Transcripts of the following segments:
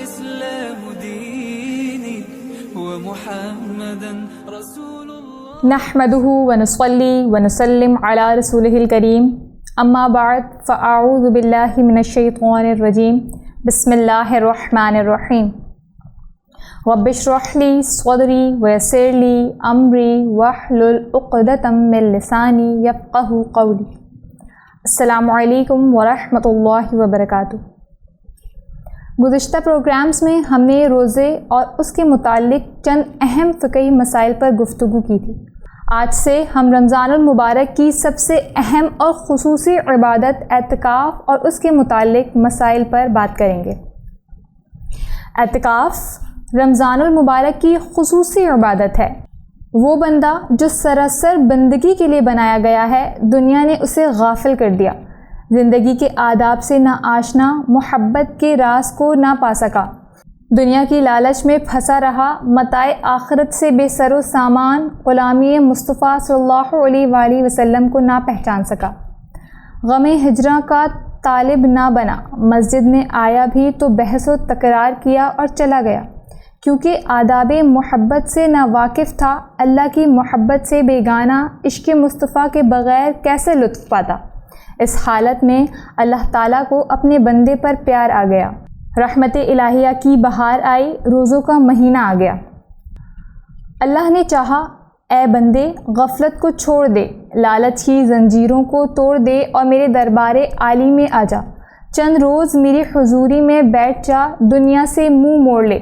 الإسلام ديني ومحمدا رسول الله. نحمده ونصلي ونسلم على رسوله الكريم. اما بعد فاعوذ باللہ من الشیطان الرجیم. بسم اللہ الرحمن الرحیم. رب اشرح لی صدری ویسر لی امری واحلل عقدۃ من لسانی یفقہوا قولی. السلام علیکم ورحمۃ اللہ وبرکاتہ. گزشتہ پروگرامز میں ہم نے روزے اور اس کے متعلق چند اہم فقہی مسائل پر گفتگو کی تھی. آج سے ہم رمضان المبارک کی سب سے اہم اور خصوصی عبادت اعتکاف اور اس کے متعلق مسائل پر بات کریں گے. اعتکاف رمضان المبارک کی خصوصی عبادت ہے. وہ بندہ جو سراسر بندگی کے لیے بنایا گیا ہے، دنیا نے اسے غافل کر دیا، زندگی کے آداب سے نہ آشنا، محبت کے راز کو نہ پا سکا، دنیا کی لالچ میں پھنسا رہا، متاع آخرت سے بے سر و سامان، غلامی مصطفیٰ صلی اللہ علیہ وآلہ وسلم کو نہ پہچان سکا، غم ہجراں کا طالب نہ بنا، مسجد میں آیا بھی تو بحث و تکرار کیا اور چلا گیا، کیونکہ آداب محبت سے نہ واقف تھا، اللہ کی محبت سے بیگانہ، عشق مصطفیٰ کے بغیر کیسے لطف پاتا. اس حالت میں اللہ تعالیٰ کو اپنے بندے پر پیار آ گیا، رحمت الہیہ کی بہار آئی، روزوں کا مہینہ آ گیا. اللہ نے چاہا اے بندے غفلت کو چھوڑ دے، لالچ کی زنجیروں کو توڑ دے اور میرے دربار عالی میں آ جا، چند روز میری حضوری میں بیٹھ جا، دنیا سے منہ موڑ لے،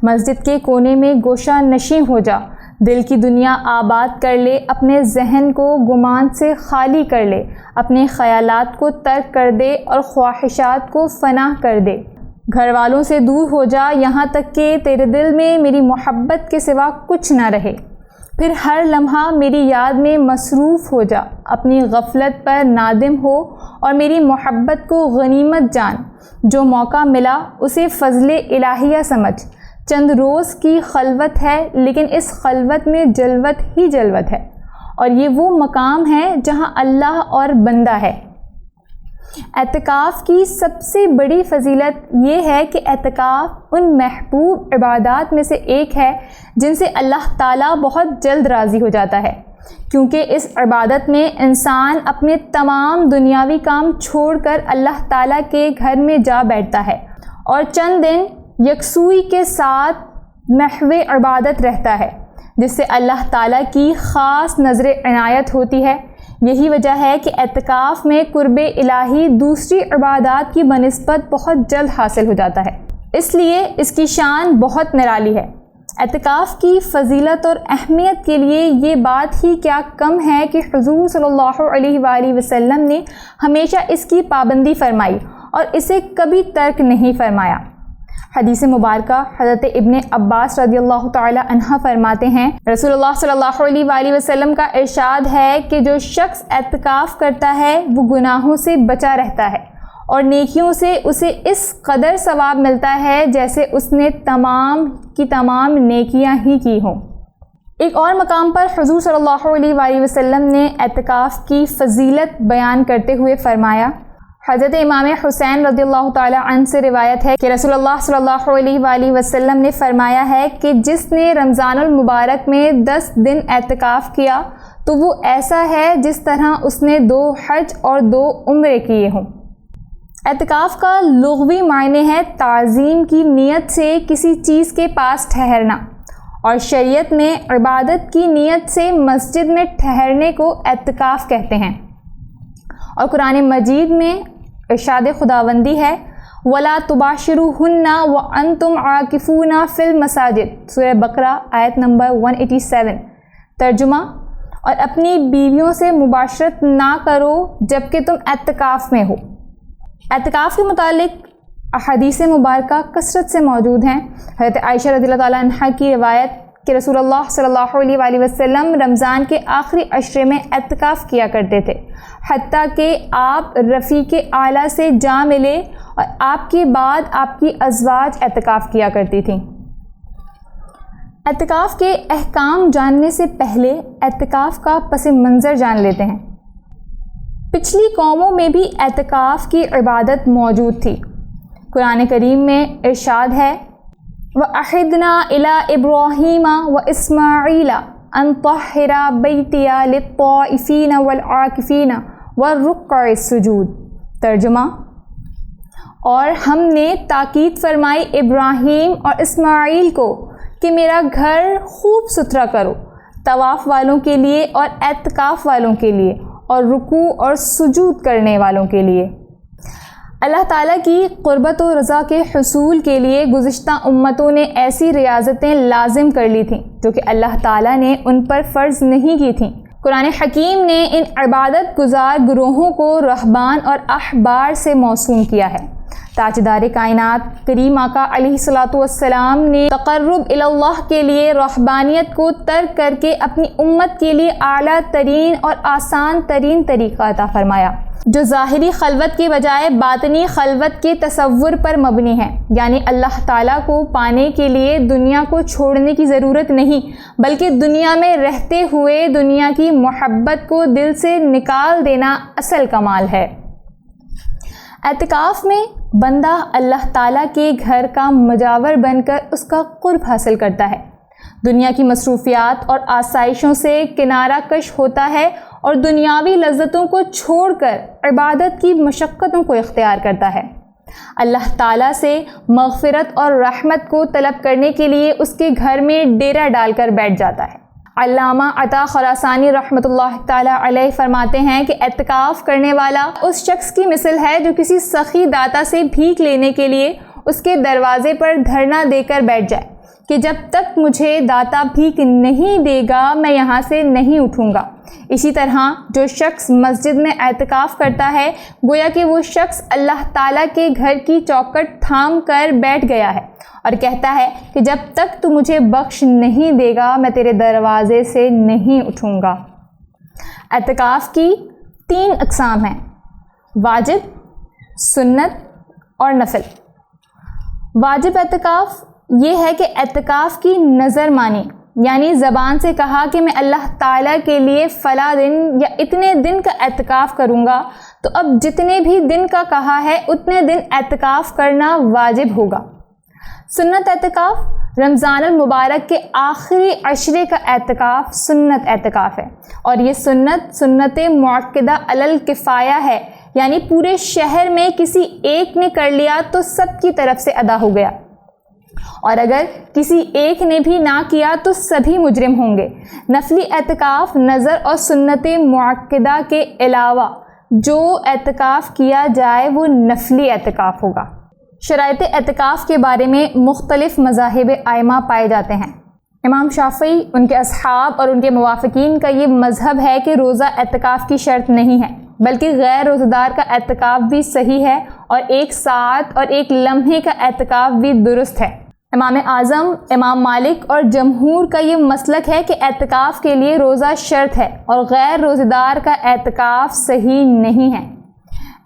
مسجد کے کونے میں گوشہ نشیں ہو جا، دل کی دنیا آباد کر لے، اپنے ذہن کو گمان سے خالی کر لے، اپنے خیالات کو ترک کر دے اور خواہشات کو فنا کر دے، گھر والوں سے دور ہو جا، یہاں تک کہ تیرے دل میں میری محبت کے سوا کچھ نہ رہے، پھر ہر لمحہ میری یاد میں مصروف ہو جا، اپنی غفلت پر نادم ہو اور میری محبت کو غنیمت جان، جو موقع ملا اسے فضل الہیہ سمجھ. چند روز کی خلوت ہے لیکن اس خلوت میں جلوت ہی جلوت ہے، اور یہ وہ مقام ہے جہاں اللہ اور بندہ ہے. اعتکاف کی سب سے بڑی فضیلت یہ ہے کہ اعتکاف ان محبوب عبادات میں سے ایک ہے جن سے اللہ تعالیٰ بہت جلد راضی ہو جاتا ہے، کیونکہ اس عبادت میں انسان اپنے تمام دنیاوی کام چھوڑ کر اللہ تعالیٰ کے گھر میں جا بیٹھتا ہے اور چند دن یکسوئی کے ساتھ محو عبادت رہتا ہے، جس سے اللہ تعالیٰ کی خاص نظر عنایت ہوتی ہے. یہی وجہ ہے کہ اعتکاف میں قرب الہی دوسری عبادات کی بنسبت بہت جلد حاصل ہو جاتا ہے، اس لیے اس کی شان بہت نرالی ہے. اعتکاف کی فضیلت اور اہمیت کے لیے یہ بات ہی کیا کم ہے کہ حضور صلی اللہ علیہ وآلہ وسلم نے ہمیشہ اس کی پابندی فرمائی اور اسے کبھی ترک نہیں فرمایا. حدیث مبارکہ حضرت ابن عباس رضی اللہ تعالی عنہ فرماتے ہیں، رسول اللہ صلی اللہ علیہ وآلہ وسلم کا ارشاد ہے کہ جو شخص اعتکاف کرتا ہے وہ گناہوں سے بچا رہتا ہے اور نیکیوں سے اسے اس قدر ثواب ملتا ہے جیسے اس نے تمام کی تمام نیکیاں ہی کی ہوں. ایک اور مقام پر حضور صلی اللہ علیہ وآلہ وسلم نے اعتکاف کی فضیلت بیان کرتے ہوئے فرمایا، حضرت امام حسین رضی اللہ تعالی عنہ سے روایت ہے کہ رسول اللہ صلی اللہ علیہ وآلہ وسلم نے فرمایا ہے کہ جس نے رمضان المبارک میں 10 دن اعتکاف کیا تو وہ ایسا ہے جس طرح اس نے 2 حج اور 2 عمرے کیے ہوں. اعتکاف کا لغوی معنی ہے تعظیم کی نیت سے کسی چیز کے پاس ٹھہرنا، اور شریعت میں عبادت کی نیت سے مسجد میں ٹھہرنے کو اعتکاف کہتے ہیں. اور قرآن مجید میں ارشاد خداوندی ہے، وَلَا تُبَاشِرُوهُنَّ وَأَنْتُمْ عَاكِفُونَ فِي الْمَسَاجِدِ، سورہ بقرہ آیت نمبر 187. ترجمہ، اور اپنی بیویوں سے مباشرت نہ کرو جبکہ تم اعتکاف میں ہو. اعتکاف کے متعلق احادیث مبارکہ کثرت سے موجود ہیں. حضرت عائشہ رضی اللہ تعالیٰ عنہ کی روایت کہ رسول اللہ صلی اللہ علیہ وآلہ وسلم رمضان کے آخری عشرے میں اعتکاف کیا کرتے تھے، حتیٰ کہ آپ رفیق اعلیٰ سے جا ملے اور آپ کے بعد آپ کی ازواج اعتکاف کیا کرتی تھیں. اعتکاف کے احکام جاننے سے پہلے اعتکاف کا پس منظر جان لیتے ہیں. پچھلی قوموں میں بھی اعتکاف کی عبادت موجود تھی. قرآن کریم میں ارشاد ہے وَأَحِدْنَا إِلَىٰ إِبْرَاهِيمَ وَإِسْمَاعِيلَ أَن طَهِّرَ بَيْتِيَ لِلطَّائِفِينَ وَالْعَاكِفِينَ وَالرُّكَّعِ السُّجُودِ۔ ترجمہ، اور ہم نے تاکید فرمائی ابراہیم اور اسماعیل کو کہ میرا گھر خوب ستھرا کرو، طواف والوں کے لیے اور اعتکاف والوں کے لیے اور رکوع اور سجود کرنے والوں کے لیے۔ اللہ تعالیٰ کی قربت و رضا کے حصول کے لیے گزشتہ امتوں نے ایسی ریاضتیں لازم کر لی تھیں جو کہ اللہ تعالیٰ نے ان پر فرض نہیں کی تھیں۔ قرآن حکیم نے ان عبادت گزار گروہوں کو رہبان اور احبار سے موسوم کیا ہے۔ تاجدار کائنات کریم آقا علیہ الصلاۃ والسلام نے تقرب اللہ کے لیے رہبانیت کو ترک کر کے اپنی امت کے لیے اعلیٰ ترین اور آسان ترین طریقہ عطا فرمایا، جو ظاہری خلوت کے بجائے باطنی خلوت کے تصور پر مبنی ہے، یعنی اللہ تعالیٰ کو پانے کے لیے دنیا کو چھوڑنے کی ضرورت نہیں، بلکہ دنیا میں رہتے ہوئے دنیا کی محبت کو دل سے نکال دینا اصل کمال ہے۔ اعتکاف میں بندہ اللہ تعالیٰ کے گھر کا مجاور بن کر اس کا قرب حاصل کرتا ہے، دنیا کی مصروفیات اور آسائشوں سے کنارہ کش ہوتا ہے اور دنیاوی لذتوں کو چھوڑ کر عبادت کی مشقتوں کو اختیار کرتا ہے۔ اللہ تعالیٰ سے مغفرت اور رحمت کو طلب کرنے کے لیے اس کے گھر میں ڈیرا ڈال کر بیٹھ جاتا ہے۔ علامہ عطا خراسانی رحمۃ اللہ تعالیٰ علیہ فرماتے ہیں کہ اعتکاف کرنے والا اس شخص کی مثل ہے جو کسی سخی داتا سے بھیک لینے کے لیے اس کے دروازے پر دھرنا دے کر بیٹھ جائے کہ جب تک مجھے داتا بھیک نہیں دے گا میں یہاں سے نہیں اٹھوں گا۔ اسی طرح جو شخص مسجد میں اعتکاف کرتا ہے گویا کہ وہ شخص اللہ تعالیٰ کے گھر کی چوکٹ تھام کر بیٹھ گیا ہے اور کہتا ہے کہ جب تک تو مجھے بخش نہیں دے گا میں تیرے دروازے سے نہیں اٹھوں گا۔ اعتکاف کی 3 اقسام ہیں: واجب، سنت اور نفل۔ واجب اعتکاف یہ ہے کہ اعتکاف کی نظر مانی، یعنی زبان سے کہا کہ میں اللہ تعالیٰ کے لیے فلاں دن یا اتنے دن کا اعتکاف کروں گا، تو اب جتنے بھی دن کا کہا ہے اتنے دن اعتکاف کرنا واجب ہوگا۔ سنت اعتکاف رمضان المبارک کے آخری عشرے کا اعتکاف سنت اعتکاف ہے، اور یہ سنت مؤکدہ علی الکفایہ ہے، یعنی پورے شہر میں کسی ایک نے کر لیا تو سب کی طرف سے ادا ہو گیا، اور اگر کسی ایک نے بھی نہ کیا تو سبھی مجرم ہوں گے۔ نفلی اعتکاف نظر اور سنت مؤکدہ کے علاوہ جو اعتکاف کیا جائے وہ نفلی اعتکاف ہوگا۔ شرائط اعتکاف کے بارے میں مختلف مذاہب ائمہ پائے جاتے ہیں۔ امام شافعی، ان کے اصحاب اور ان کے موافقین کا یہ مذہب ہے کہ روزہ اعتکاف کی شرط نہیں ہے، بلکہ غیر روزہ دار کا اعتکاف بھی صحیح ہے اور 1 ساعت اور 1 لمحے کا اعتکاف بھی درست ہے۔ امام اعظم، امام مالک اور جمہور کا یہ مسلک ہے کہ اعتکاف کے لیے روزہ شرط ہے اور غیر روزہ دار کا اعتکاف صحیح نہیں ہے۔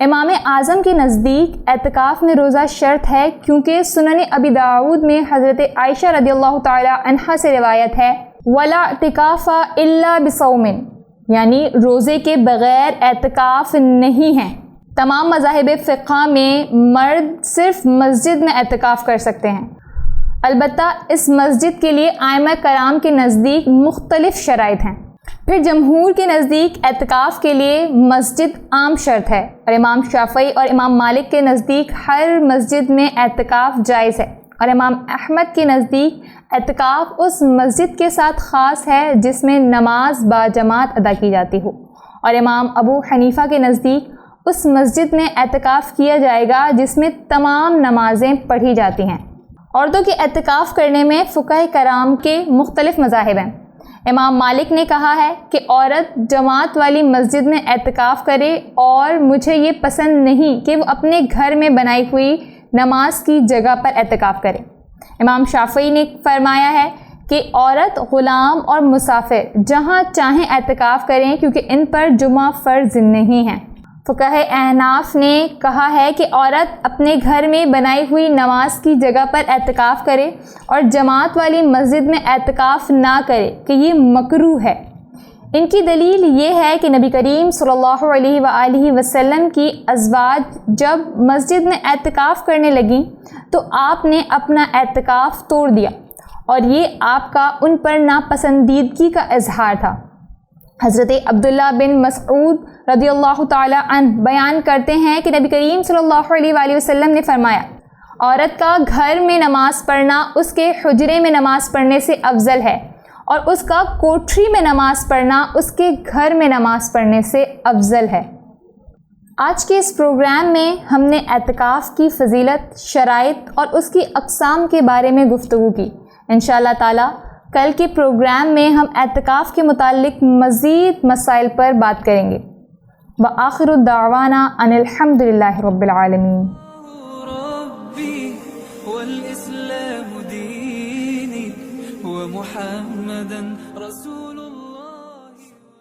امام اعظم کے نزدیک اعتکاف میں روزہ شرط ہے کیونکہ سنن ابی داؤد میں حضرت عائشہ رضی اللہ تعالی عنہا سے روایت ہے وَلَا اعتکاف إِلَّا بِصَوْمٍ، یعنی روزے کے بغیر اعتکاف نہیں ہے۔ تمام مذاہب فقہ میں مرد صرف مسجد میں اعتکاف کر سکتے ہیں، البتہ اس مسجد کے لیے ائمہ کرام کے نزدیک مختلف شرائط ہیں۔ پھر جمہور کے نزدیک اعتکاف کے لیے مسجد عام شرط ہے، اور امام شافعی اور امام مالک کے نزدیک ہر مسجد میں اعتکاف جائز ہے، اور امام احمد کے نزدیک اعتکاف اس مسجد کے ساتھ خاص ہے جس میں نماز باجماعت ادا کی جاتی ہو، اور امام ابو حنیفہ کے نزدیک اس مسجد میں اعتکاف کیا جائے گا جس میں تمام نمازیں پڑھی جاتی ہیں۔ عورتوں کے اعتکاف کرنے میں فقہاء کرام کے مختلف مذاہب ہیں۔ امام مالک نے کہا ہے کہ عورت جماعت والی مسجد میں اعتکاف کرے، اور مجھے یہ پسند نہیں کہ وہ اپنے گھر میں بنائی ہوئی نماز کی جگہ پر اعتکاف کرے۔ امام شافعی نے فرمایا ہے کہ عورت، غلام اور مسافر جہاں چاہیں اعتکاف کریں کیونکہ ان پر جمعہ فرض نہیں ہے۔ فقہاء احناف نے کہا ہے کہ عورت اپنے گھر میں بنائی ہوئی نماز کی جگہ پر اعتکاف کرے اور جماعت والی مسجد میں اعتکاف نہ کرے کہ یہ مکروہ ہے۔ ان کی دلیل یہ ہے کہ نبی کریم صلی اللہ علیہ وآلہ وسلم کی ازواج جب مسجد میں اعتکاف کرنے لگیں تو آپ نے اپنا اعتکاف توڑ دیا، اور یہ آپ کا ان پر ناپسندیدگی کا اظہار تھا۔ حضرت عبداللہ بن مسعود رضی اللہ تعالی عنہ بیان کرتے ہیں کہ نبی کریم صلی اللہ علیہ وآلہ وسلم نے فرمایا، عورت کا گھر میں نماز پڑھنا اس کے حجرے میں نماز پڑھنے سے افضل ہے، اور اس کا کوٹھری میں نماز پڑھنا اس کے گھر میں نماز پڑھنے سے افضل ہے۔ آج کے اس پروگرام میں ہم نے اعتکاف کی فضیلت، شرائط اور اس کی اقسام کے بارے میں گفتگو کی۔ انشاءاللہ تعالی کل کے پروگرام میں ہم اعتکاف کے متعلق مزید مسائل پر بات کریں گے۔ وآخر الدعوانا ان الحمد للہ رب العالمین۔